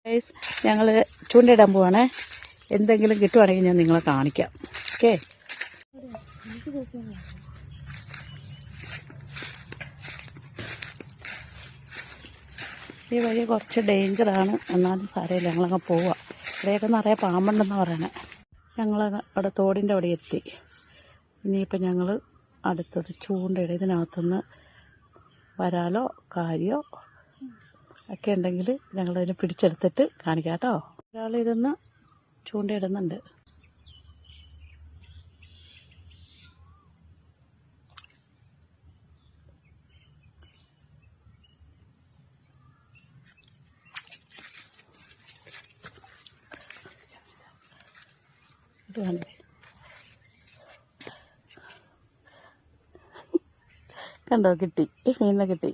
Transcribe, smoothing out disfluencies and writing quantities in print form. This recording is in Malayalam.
ഗൈസ്, ഞങ്ങൾ ചൂണ്ടയിടാൻ പോവാണേ. എന്തെങ്കിലും കിട്ടുവാണെങ്കിൽ ഞാൻ നിങ്ങളെ കാണിക്കാം. ഓക്കെ, ഈ വഴി കുറച്ച് ഡേഞ്ചറാണ്, എന്നാലും സാരമില്ല, ഞങ്ങളങ്ങ് പോവാം. ഇവിടെയൊക്കെ നിറയെ പാമ്പുണ്ടെന്ന് പറയണേ. ഞങ്ങൾ അവിടെ തോടിൻ്റെ അവിടെ എത്തി. ഇനിയിപ്പോൾ ഞങ്ങൾ അടുത്തത് ചൂണ്ടയിടും. ഇതിനകത്തുനിന്ന് വരാലോ കാര്യോ ഒക്കെ ഉണ്ടെങ്കിൽ ഞങ്ങളതിനെ പിടിച്ചെടുത്തിട്ട് കാണിക്കാം കേട്ടോ. ഒരാൾ ഇതൊന്ന് ചൂണ്ടയിടുന്നുണ്ട്. ഇത് കണ്ടേ, കണ്ടോ, കിട്ടി, മീനിനെ കിട്ടി.